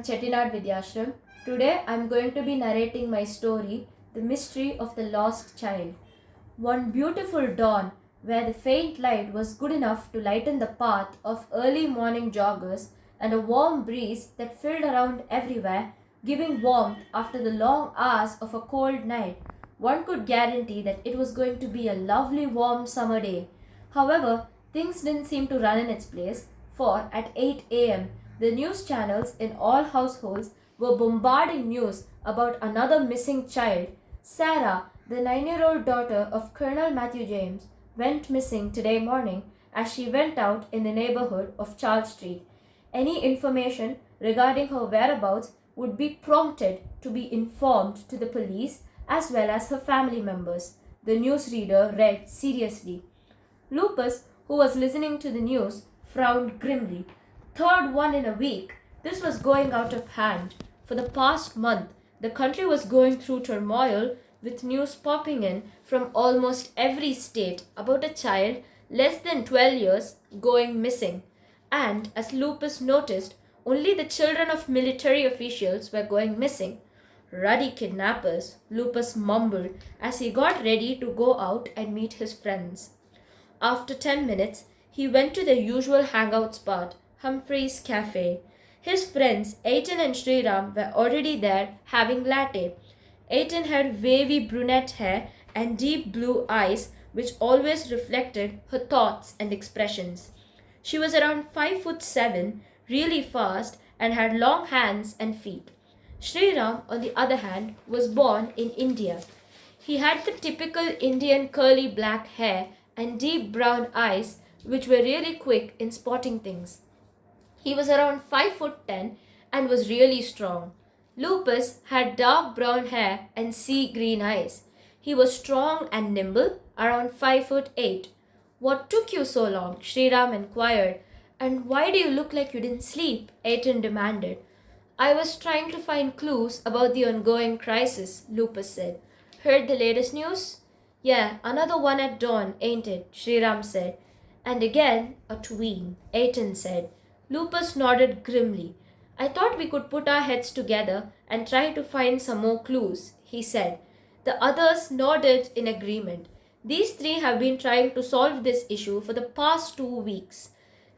from Chettinad Vidyashram. Today I am going to be narrating my story, The Mystery of the Lost Child. One beautiful dawn, where the faint light was good enough to lighten the path of early morning joggers and a warm breeze that filled around everywhere, giving warmth after the long hours of a cold night, one could guarantee that it was going to be a lovely warm summer day. However, things didn't seem to run in its place, for at 8 a.m., the news channels in all households were bombarding news about another missing child. Sarah, the 9-year-old daughter of Colonel Matthew James, went missing today morning as she went out in the neighborhood of Charles Street. Any information regarding her whereabouts would be prompted to be informed to the police as well as her family members, the newsreader read seriously. Lupus, who was listening to the news, frowned grimly. Third one in a week. This was going out of hand. For the past month, the country was going through turmoil with news popping in from almost every state about a child less than 12 years going missing. And as Lupus noticed, only the children of military officials were going missing. Ruddy kidnappers, Lupus mumbled as he got ready to go out and meet his friends. After 10 minutes, he went to the usual hangout spot, Humphrey's Cafe. His friends, Aitan and Sriram, were already there having latte. Aitan had wavy brunette hair and deep blue eyes which always reflected her thoughts and expressions. She was around 5'7", really fast, and had long hands and feet. Sriram, on the other hand, was born in India. He had the typical Indian curly black hair and deep brown eyes which were really quick in spotting things. He was around 5'10" and was really strong. Lupus had dark brown hair and sea green eyes. He was strong and nimble, around 5'8". What took you so long? Sriram inquired. And why do you look like you didn't sleep? Aitan demanded. I was trying to find clues about the ongoing crisis, Lupus said. Heard the latest news? Yeah, another one at dawn, ain't it? Sriram said. And again, a tween, Aitan said. Lupus nodded grimly. I thought we could put our heads together and try to find some more clues, he said. The others nodded in agreement. These three have been trying to solve this issue for the past 2 weeks.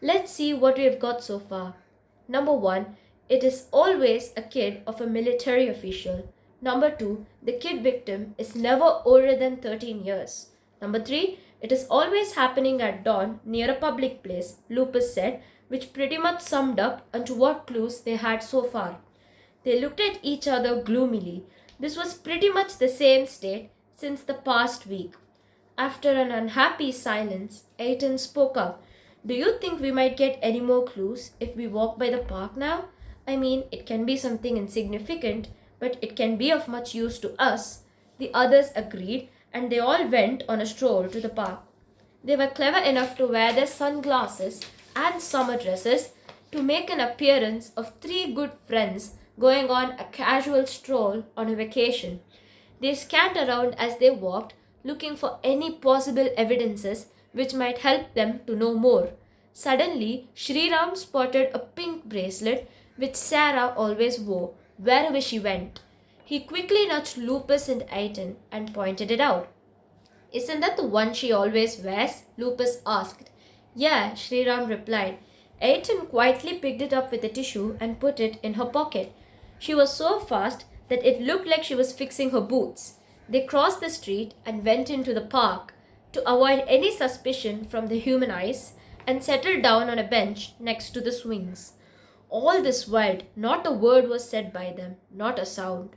Let's see what we have got so far. Number 1, it is always a kid of a military official. Number 2, the kid victim is never older than 13 years. Number 3, it is always happening at dawn near a public place, Lupus said, which pretty much summed up onto what clues they had so far. They looked at each other gloomily. This was pretty much the same state since the past week. After an unhappy silence, Aitan spoke up. Do you think we might get any more clues if we walk by the park now? I mean, it can be something insignificant, but it can be of much use to us. The others agreed, and they all went on a stroll to the park. They were clever enough to wear their sunglasses and summer dresses to make an appearance of 3 good friends going on a casual stroll on a vacation. They scanned around as they walked, looking for any possible evidences which might help them to know more. Suddenly, Sriram spotted a pink bracelet which Sarah always wore wherever she went. He quickly nudged Lupus and Aitan and pointed it out. Isn't that the one she always wears? Lupus asked. Yeah, Sriram replied. Aitan quietly picked it up with a tissue and put it in her pocket. She was so fast that it looked like she was fixing her boots. They crossed the street and went into the park to avoid any suspicion from the human eyes and settled down on a bench next to the swings. All this while, not a word was said by them, not a sound.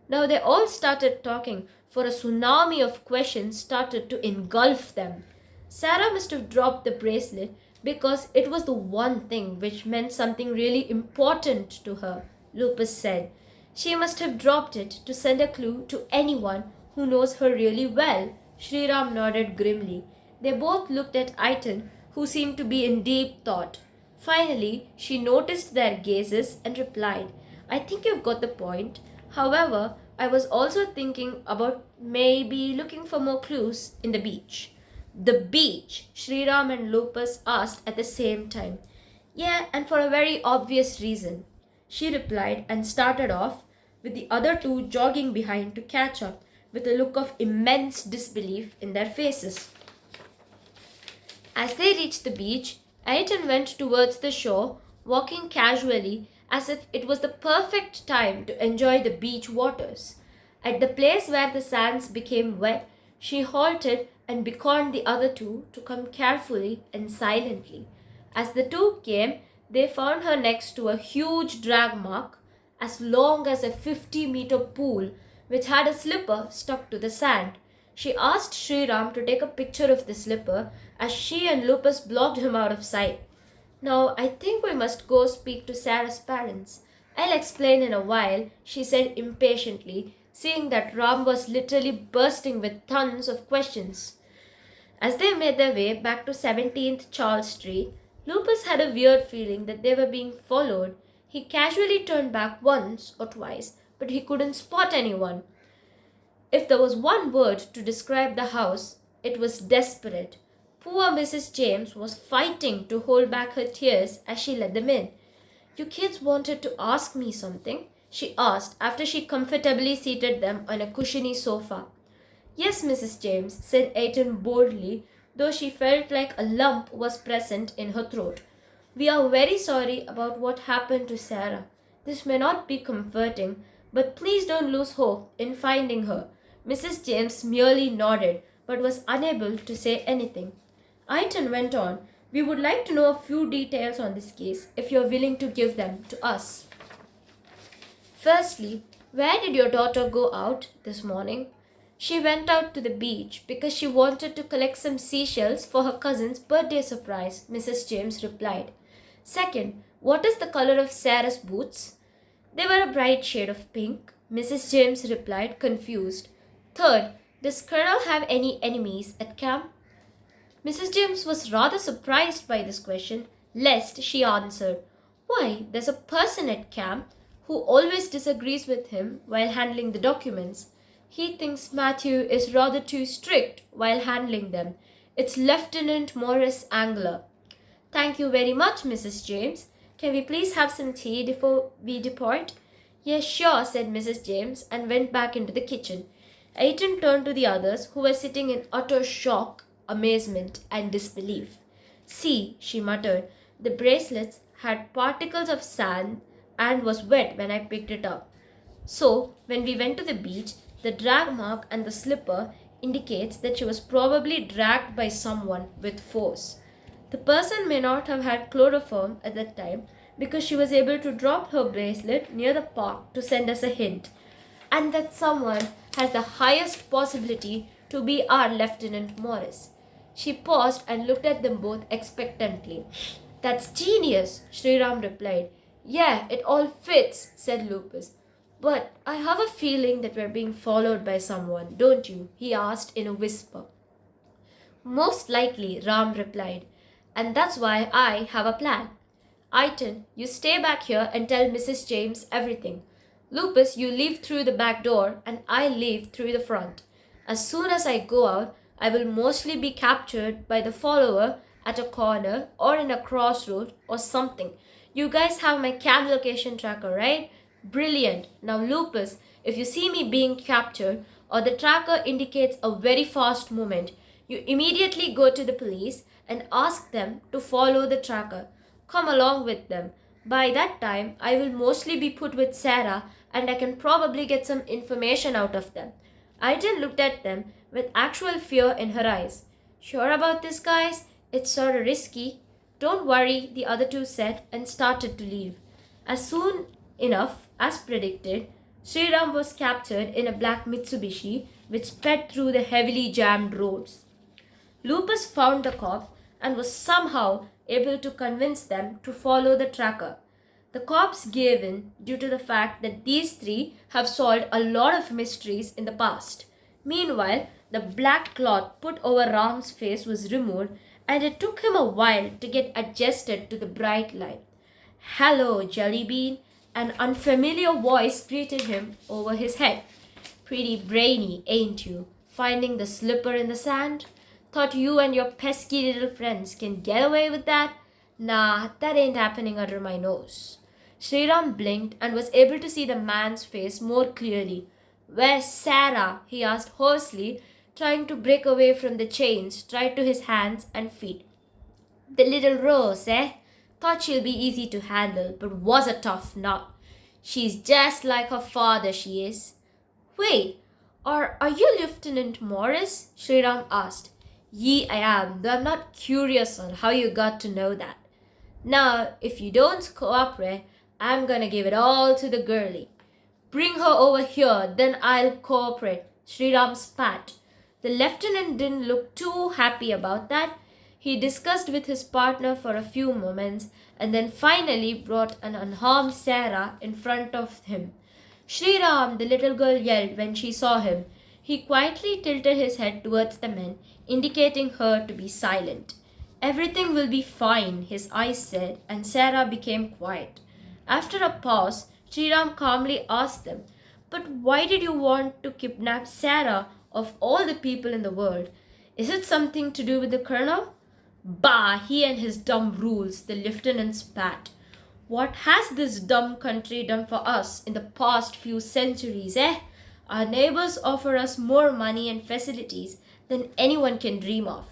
Now they all started talking, for a tsunami of questions started to engulf them. Sarah must have dropped the bracelet because it was the one thing which meant something really important to her, Lupus said. She must have dropped it to send a clue to anyone who knows her really well. Sriram nodded grimly. They both looked at Aitan, who seemed to be in deep thought. Finally, she noticed their gazes and replied, I think you've got the point. However, I was also thinking about maybe looking for more clues in the beach. The beach? Sriram and Lupus asked at the same time. Yeah, and for a very obvious reason. she replied, and started off, with the other two jogging behind to catch up, with a look of immense disbelief in their faces. As they reached the beach, Ayrton went towards the shore, walking casually as if it was the perfect time to enjoy the beach waters. At the place where the sands became wet, she halted and beckoned the other two to come carefully and silently. As the two came, they found her next to a huge drag mark as long as a 50-meter pool which had a slipper stuck to the sand. She asked Sriram to take a picture of the slipper as she and Lupus blocked him out of sight. Now, I think we must go speak to Sarah's parents. I'll explain in a while, she said impatiently, seeing that Ram was literally bursting with tons of questions. As they made their way back to 17th Charles Street, Lupus had a weird feeling that they were being followed. He casually turned back once or twice, but he couldn't spot anyone. If there was one word to describe the house, it was desperate. Poor Mrs. James was fighting to hold back her tears as she let them in. "You kids wanted to ask me something?" she asked after she comfortably seated them on a cushiony sofa. "Yes, Mrs. James," said Ayrton boldly, though she felt like a lump was present in her throat. "We are very sorry about what happened to Sarah. This may not be comforting, but please don't lose hope in finding her." Mrs. James merely nodded, but was unable to say anything. Ayrton went on, "We would like to know a few details on this case, if you are willing to give them to us. Firstly, where did your daughter go out this morning?" "She went out to the beach because she wanted to collect some seashells for her cousin's birthday surprise," Mrs. James replied. "Second, what is the color of Sarah's boots?" "They were a bright shade of pink," Mrs. James replied, confused. "Third, does Colonel have any enemies at camp?" Mrs. James was rather surprised by this question, lest she answered, "Why, there's a person at camp who always disagrees with him while handling the documents. He thinks Matthew is rather too strict while handling them. It's Lieutenant Morris Angler." "Thank you very much, Mrs. James. Can we please have some tea before we depart?" "Yes, sure," said Mrs. James, and went back into the kitchen. Ayrton turned to the others, who were sitting in utter shock, amazement, and disbelief. "See," she muttered, "the bracelets had particles of sand and was wet when I picked it up. So, when we went to the beach, the drag mark and the slipper indicates that she was probably dragged by someone with force. The person may not have had chloroform at that time because she was able to drop her bracelet near the park to send us a hint. And that someone has the highest possibility to be our Lieutenant Morris." She paused and looked at them both expectantly. "That's genius," Sriram replied. "Yeah, it all fits," said Lupus. "But I have a feeling that we're being followed by someone, don't you?" he asked in a whisper. "Most likely," Ram replied. "And that's why I have a plan. Ayrton, you stay back here and tell Mrs. James everything. Lupus, you leave through the back door and I leave through the front. As soon as I go out, I will mostly be captured by the follower at a corner or in a crossroad or something. You guys have my cam location tracker, right? Brilliant. Now, Lupus, if you see me being captured or the tracker indicates a very fast movement, you immediately go to the police and ask them to follow the tracker. Come along with them. By that time, I will mostly be put with Sarah and I can probably get some information out of them." Ayrton looked at them with actual fear in her eyes. "Sure about this, guys? It's sort of risky." "Don't worry," the other two said, and started to leave. As soon enough, as predicted, Sriram was captured in a black Mitsubishi which sped through the heavily jammed roads. Lupus found the cops and was somehow able to convince them to follow the tracker. The cops gave in due to the fact that these three have solved a lot of mysteries in the past. Meanwhile, the black cloth put over Ram's face was removed, and it took him a while to get adjusted to the bright light. "Hello, Jellybean," an unfamiliar voice greeted him over his head. "Pretty brainy, ain't you? Finding the slipper in the sand? Thought you and your pesky little friends can get away with that? Nah, that ain't happening under my nose." Sriram blinked and was able to see the man's face more clearly. Where's Sarah? He asked hoarsely, trying to break away from the chains tied to his hands and feet. The little Rose, eh? Thought she'll be easy to handle, but was a tough nut. She's just like her father, she is. Wait, are you Lieutenant Morris? Sriram asked. Ye, I am, though I'm not curious on how you got to know that. Now, if you don't cooperate, I'm gonna give it all to the girlie. Bring her over here, then I'll cooperate. Sriram spat. The lieutenant didn't look too happy about that. He discussed with his partner for a few moments and then finally brought an unharmed Sarah in front of him. Sriram, the little girl yelled when she saw him. He quietly tilted his head towards the men, indicating her to be silent. Everything will be fine, his eyes said, and Sarah became quiet. After a pause, Sriram calmly asked them, But why did you want to kidnap Sarah of all the people in the world? Is it something to do with the colonel? Bah, he and his dumb rules, the lieutenant spat. What has this dumb country done for us in the past few centuries, eh? Our neighbors offer us more money and facilities than anyone can dream of.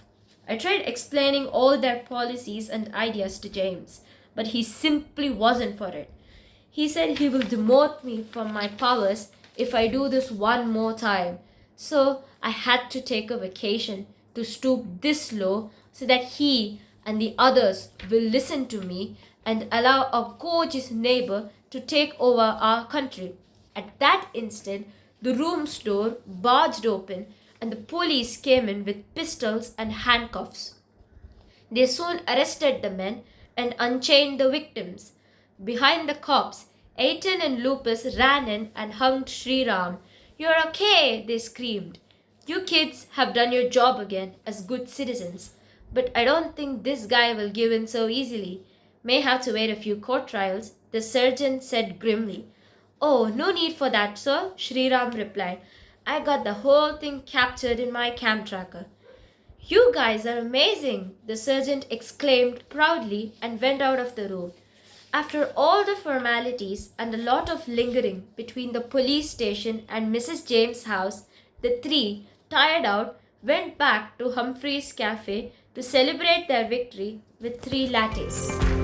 I tried explaining all their policies and ideas to James, but he simply wasn't for it. He said he will demote me from my powers if I do this one more time. So I had to take a vacation to stoop this low so that he and the others will listen to me and allow a gorgeous neighbor to take over our country. At that instant, the room's door barged open and the police came in with pistols and handcuffs. They soon arrested the men and unchained the victims. Behind the cops, Aiton and Lupus ran in and hugged Sriram. You're okay, they screamed. You kids have done your job again as good citizens, but I don't think this guy will give in so easily. May have to wait a few court trials, the sergeant said grimly. Oh, no need for that, sir, Sriram replied. I got the whole thing captured in my cam tracker. You guys are amazing, the sergeant exclaimed proudly and went out of the room. After all the formalities and a lot of lingering between the police station and Mrs. James' house, the three, tired out, went back to Humphrey's cafe to celebrate their victory with 3 lattes.